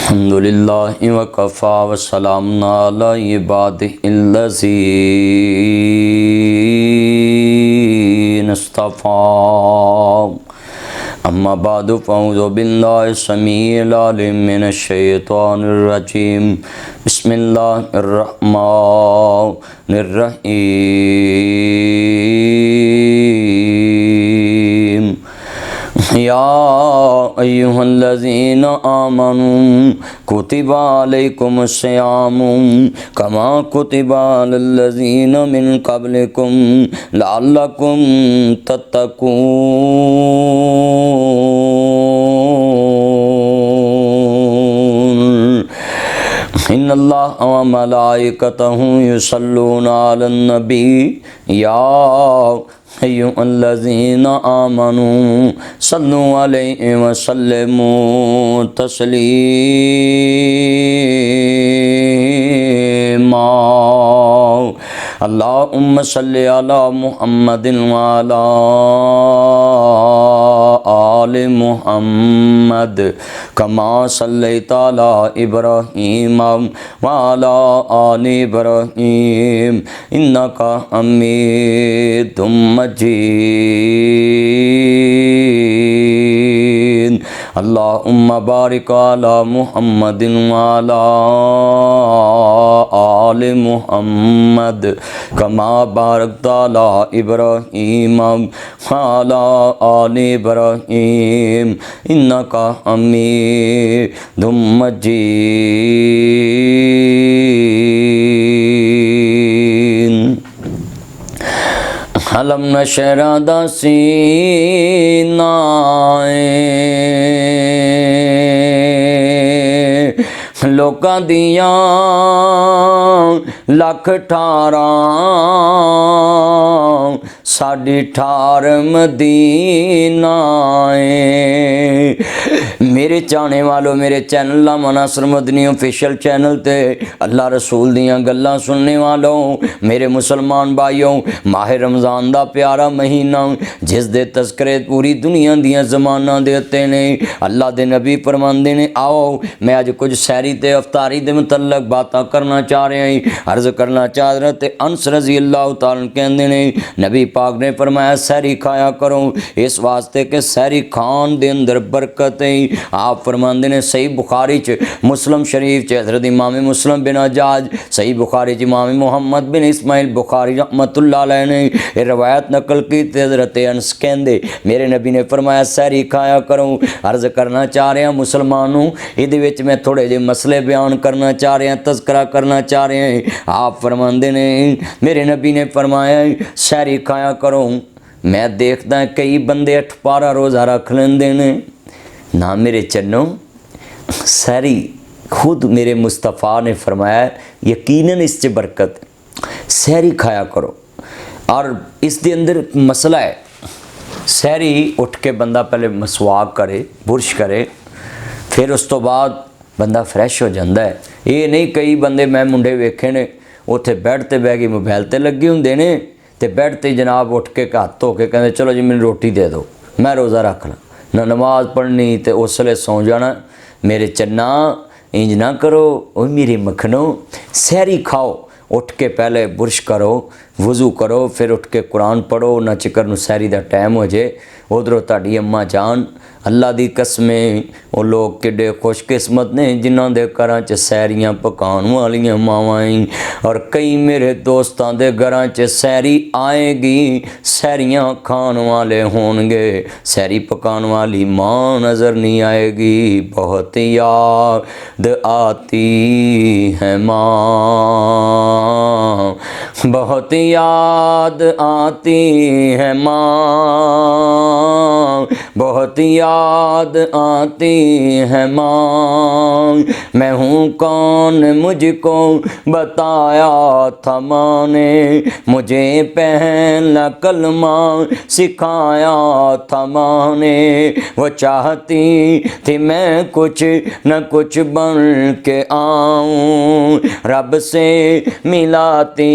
अल्हम्दुलिल्लाहि वकफ़ा वस्सलामुन अला इबादिहिल्लज़ीना इस्तफ़ा। अम्मा बादु फ़अऊज़ु बिल्लाहि समीइल अलीम मिनश शैतानिर रजीम। बिस्मिल्लाहिर रहमानिर रहीम। या अय्युहल्लज़ीना आमनू कुतिबा अलैकुमुस्सियामु कमा कुतिबा अलल्लज़ीना मिन क़ब्लिकुम लअल्लकुम तत्तक़ून। इन्नल्लाह व मलाइकतहु युसल्लूना अलन नबी या अय्युहल्लज़ीना आमनू सल्लु अलैहि व सल्लिमू तस्लीमा। अल्लाहुम्मा सल्लि अला मुहम्मदिन व अला आलि मुहम्मद कमा सल्लैता अला इब्राहीम व अला आलि इब्राहीम इन्नका हमीदुम मजीद। अल्लाहुम्मा बारिक अला मुहम्मदिन व अला आलि मुहम्मद कमा बारकता अला इब्राहीम व अला आलि इब्राहीम इन्नका हमीदुम मजीद। अलम नशरा दा सीनाए लोकां दियां लख ठारां साडी ठार मदीना है। मेरे चाहने वालों, मेरे चैनल लामा नासर मदनी ऑफिशियल चैनल ते अल्लाह रसूल दियां गल्लां सुनने वालों, मेरे मुसलमान भाइयों, माह रमज़ान दा प्यारा महीना जिस दे तस्करे पूरी दुनिया दियां ज़माना दे उत्ते ने। अल्लाह दे नबी फरमांदे ने, आओ मैं अज कुछ सैरी ते अफ्तारी दे मुतल्लक बातां करना चाह रहा हूँ। अर्ज करना चाह रहा ते अंस रजी अल्लाह तआला कहंदे ने, नबी पाक ने फरमाया सैरी खाया करो इस वास्ते कि सैरी खान दे अंदर बरकत है। आप फरमांदे ने सही बुखारी च, मुस्लिम शरीफ च हज़रत इमाम मुस्लिम बिन हज्जाज, सही बुखारी च इमाम मुहम्मद बिन इस्माइल बुखारी रहमतुल्लाह अलैह ने ये रवायत नकल की। हज़रत अनस कहंदे मेरे नबी ने फरमाया सैरी खाया करो। अर्ज करना चाह रहा मुसलमानों, इहदे विच मैं थोड़े जे मसले बयान करना चाह रहा, तज़करा करना चाह रहे हैं। आप फरमांदे ने मेरे नबी ने फरमाया सैरी खाया करो। मैं देखदा कई बंदे 8 पारा रोज़ा रख लेंदे ने ना मेरे चन्नो। सैरी खुद मेरे मुस्तफ़ा ने फरमाया यकीनन इस च बरकत, सैरी खाया करो। और इस दे अंदर मसला है, सैरी उठ के बंदा पहले मसवाक करे, बुरश करे, फिर उस तो बाद बंदा फ्रैश हो जाता है। ये नहीं कई बंदे मैं मुंडे वेखे ने उत्थे बैड ते बह गए मोबाइल ते लगे होंदे ने ते बैड ते जनाब उठ के हाथ धो के कहते चलो जी मैंने रोटी दे दो, मैं रोज़ा रख ला, ना नमाज पढ़नी ते उस वेले सौ जाना। मेरे चन्ना इंज ना करो, ओ मेरी मखनो, सैरी खाओ, उठ के पहले बुरश करो, वज़ू करो, फिर उठ के कुरान पढ़ो, ना चिकर नूं सैरी दा टाइम हो जाए। उधरों ताड़ी अम्मा जान अल्लाह दी कसमें वो लोग किड्डे खुशकिस्मत ने जिन्हां दे घरां च सैरियां पकाउण वालियां मावां हैं। और कई मेरे दोस्तां दे घरां च सैरी आएगी, सैरियां खाण वाले होणगे, सैरी पकाउण वाली मां नज़र नहीं आएगी। बहुत याद आती है मां, बहुत याद आती है मां, बहुत याद आती है मां। मैं हूँ कौन मुझको बताया था माँ ने, मुझे पहला कलमा सिखाया था माँ ने। वो चाहती थी मैं कुछ न कुछ बन के आऊँ, रब से मिलाती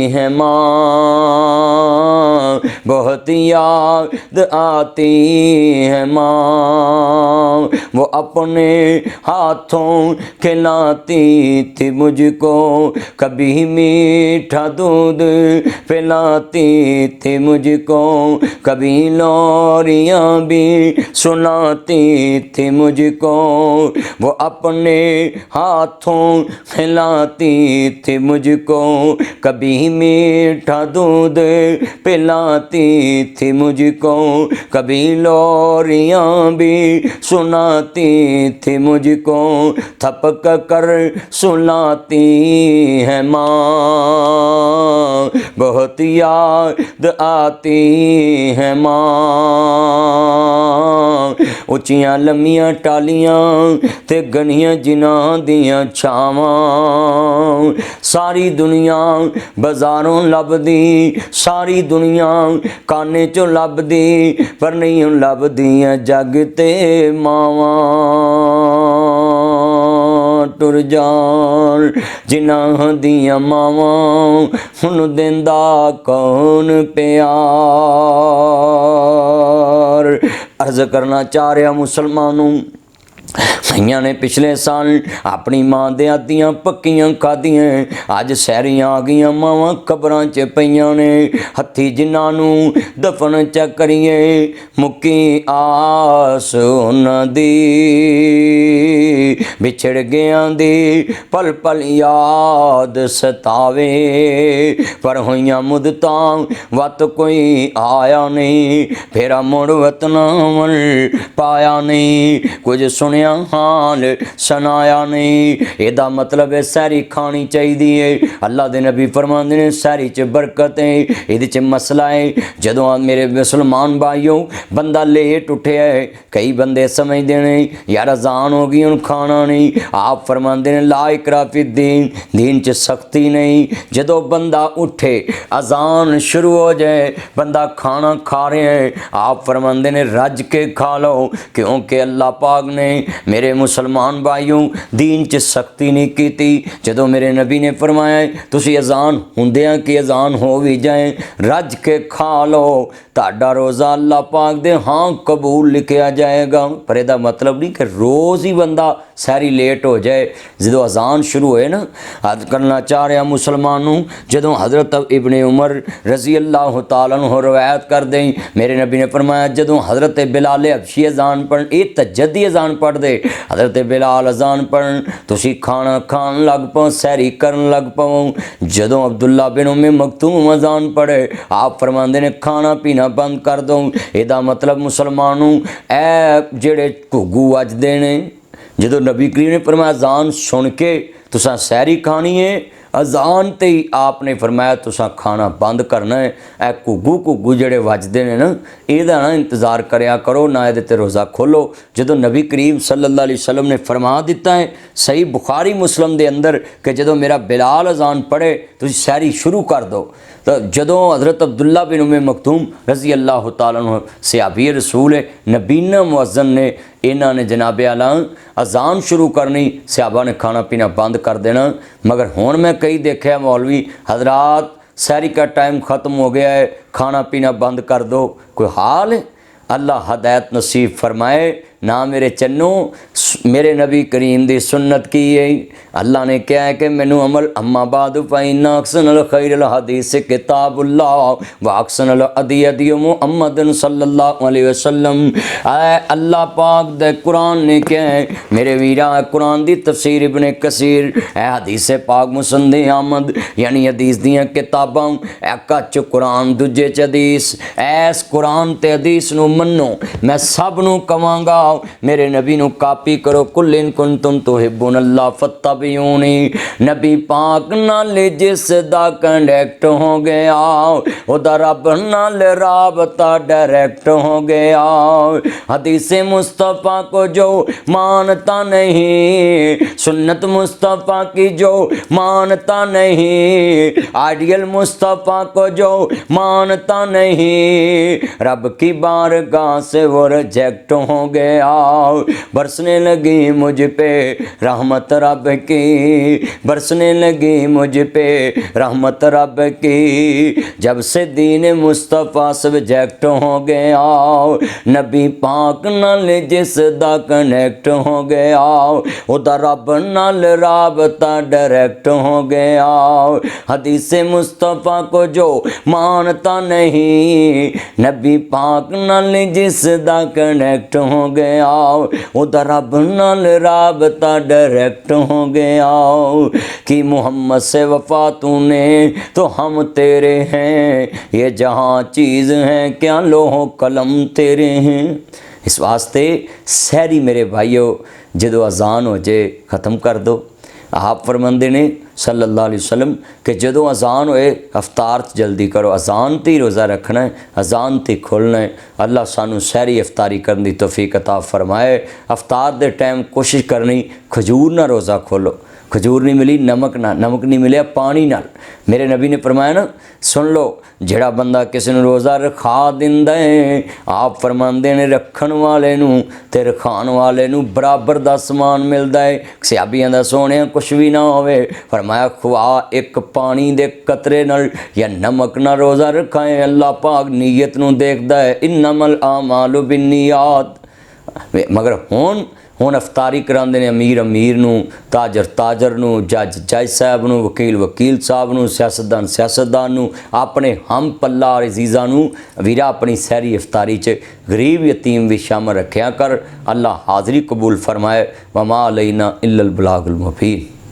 है माँ, बहुत याद आती है माँ। वो अपने हाथों खिलाती थी मुझको, कभी मीठा दूध पिलाती थी मुझको, कभी लोरियाँ भी सुनाती थी मुझको। वो अपने हाथों खिलाती थी मुझको, कभी मीठा दूध पिलाती थी मुझको, कभी लोरियाँ भी सुनाती थी मुझको, थपक कर सुलाती है माँ, बहुत याद आती है माँ। उचियां लम्मियां टालियां ते घनियां जिन्हां दियां छावां, सारी दुनिया बाजारों लभदी, सारी दुनिया काने चों लभदी, पर नहीं लभदियां जग ते मावां। टुर जान जिन्हां दियां मावां, हुन देंदा कौन प्यार। अर्ज करना चाह रहा मुसलमानों, कईयां ने पिछले साल अपनी मां दे आदियां पक्कियां खादियां, अज सैरियां आ गईयां मावां कबरां च पईयां ने, हत्थी जिन्हां नूं दफन च करिए मुक्की आस उन्हां दी, विछड़ गयां दी पल पल याद सतावे, पर होइयां मुदतां वत कोई आया नहीं, फेरा मुड़ वतना वल पाया नहीं, कुछ सुनिया हाल सुनाया नहीं। एदा मतलब है सैरी खानी चाहिए। अल्लाह दे नबी फरमांदे ने सैरी च बरकत है, इहदे च मसला है। जदों मेरे मुसलमान भाइयों बंदा लेट उठे है, कई बंदे समझते हैं यार अजान हो गई हुण खाना नहीं, आप फरमांदे ने ला इकरा फिद दीन, दीन च सख्ती नहीं। जदों बंदा उठे अजान शुरू हो जाए, बंदा खाना खा रहे हैं, आप फरमांदे ने रज के खा लो, क्योंकि अल्लाह पाक ने मेरे मुसलमान भाइयों दीन च सख्ती नहीं की। जदों मेरे नबी ने फरमाया तुसी अजान हुंदियां कि अजान हो भी जाए रज के खा लो, ताड़ा रोज़ा अल्लाह पाक दे हाँ कबूल लिखा जाएगा। पर यदा मतलब नहीं कि रोज़ ही बंदा सारी लेट हो जाए। जदों अजान शुरू होए ना, अज करना चाह रहा मुसलमानों, जदों हज़रत इब्ने उमर रज़ी अल्लाह तआला अन्हु रवायत कर दें, मेरे नबी ने फरमाया जदों हज़रत बिलाल हबशी अजान पढ़न, ये तजद्दी अजान पढ़ दे, हज़रत बिलाल अजान पढ़न तुसी खाना खान लग पाओ, सैरी करन लग पाओ। जदों अब्दुल्ला बिन उम्मे मकतूम अजान पढ़े, आप फरमांदे ने खाना पीना बंद कर दो। ਇਹਦਾ मतलब मुसलमानों ए जेड़े घुग्गू वजदे ने, जदों नबी करीम ने फरमाया अजान सुन के तुसां सैरी खानी है, अजान ते ही आपने फरमाया तुसां खाना बंद करना है। ए घुग्गू जेड़े वजदे ने ना, ਇਹਦਾ ना इंतज़ार करया करो, ना ਇਹਦੇ ते रोज़ा खोलो। जदों नबी करीम सल्लल्लाहु अलैहि वसल्लम ने फरमा दिता है सही बुखारी मुस्लिम दे अंदर कि जदों मेरा बिलाल अजान पढ़े तुसीं सैरी शुरू कर दो। तो जदों हज़रत अब्दुल्ला बिन उम्मे मकतूम रज़ी अल्लाह तआला अन्हु सहाबी रसूल नबीना मुअज्जन ने, इन्हों ने जनाबे आला अजान शुरू करनी, सहाबा ने खाना पीना बंद कर देना। मगर हुण मैं कई देखा मौलवी हजरात सैरी का टाइम ख़त्म हो गया है, खाना पीना बंद कर दो। कोई हाल है? अल्लाह हदायत नसीब फरमाए ना मेरे चन्नो। मेरे नबी करीम दी सुन्नत की है, अल्लाह ने क्या है कि मैनू अमल अम्मा बाद फ़इन्ना अहसनल खैरिल हदीस किताबुल्लाह व अहसनल हदी हदी मुहम्मद सल्लल्लाहु अलैहि वसल्लम। अल्लाह पाक दे कुरान ने क्या है मेरे वीरा, कुरान दी तफसीर इब्ने कसीर है हदीस पाक मुसंद अहमद यानी हदीस दियाँ किताबां, एक च कुरान दूजे च हदीस। ऐस कुरान ते हदीस नू मन्नो, मैं सब नू कवांगा मेरे नबी नू कापी करो। कुल इन कुंतुम तुहिब्बुनल्लाह फत्तबिऊनी। नबी पाक नाल जिस दा कनेक्ट हो गया, ओदा रब नाल राबता डायरेक्ट हो गया। हदीस मुस्तफ़ा को जो मानता नहीं, सुन्नत मुस्तफ़ा की जो मानता नहीं, आइडियल मुस्तफ़ा को जो मानता नहीं, रब की बारगाह से वो रिजेक्ट हो गया। गया, बरसने लगी मुझ पे रहमत रब की, बरसने लगी मुझ पे रहमत रब की। जब से दीन मुस्तफ़ा सब्जेक्ट हो गया, नबी पाक नाल जिस दा कनेक्ट हो गया, उदा रब नाल राबता डायरेक्ट हो गया। हदीस मुस्तफ़ा को जो मानता नहीं, नबी पाक नाल जिस दा कनेक्ट हो गया, उदा रब नाल राबता डायरेक्ट हो गया। कि मोहम्मद से वफा तूने तो हम तेरे हैं, ये जहाँ चीज़ है क्या लोहो कलम तेरे हैं। इस वास्ते सहरी मेरे भाइयों जदों अजान हो जाए ख़त्म कर दो। आप फरमांदे ने सल्लल्लाहु अलैहि वसल्लम कि जदों अजान होए अफ्तार जल्दी करो, अजान ते रोज़ा रखना है, अजान ते खोलना है। अल्लाह सानू सहरी अफ्तारी करने की तौफीक अता फरमाए। अफ्तार दे टाइम कोशिश करनी खजूर ना रोज़ा खोलो, खजूर नहीं मिली नमक ना, नमक नहीं मिले पानी नाल। मेरे नबी ने फरमाया ना, सुन लो, जिहड़ा बंदा किसी ने रोज़ा रखा दिंदा है, आप फरमांदे ने रखण वाले नूं ते रखाण वाले नूं बराबर दा समान मिलदा है। सहाबियां दा सोहणिया कुछ भी ना होवे, फरमाया खुआ एक पानी दे कतरे नाल या नमक नाल रोज़ा रखाए, अल्लाह पाक नीयत नूं देखदा है। इन्नमल आमालु बिन्नियात। मगर हुण अफ्तारी करांदे ने अमीर नूं, ताजर नूं, जज साहब नूं, वकील साहब नूं, सियासतदान नूं, अपने हम पल्ला अजीज़ां नूं वीरा अपनी सहरी अफ्तारी च गरीब यतीम भी शामिल रखिया कर। अल्लाह हाज़री कबूल फरमाए। वमा अलैना इल्लल बलागुल मुबीन।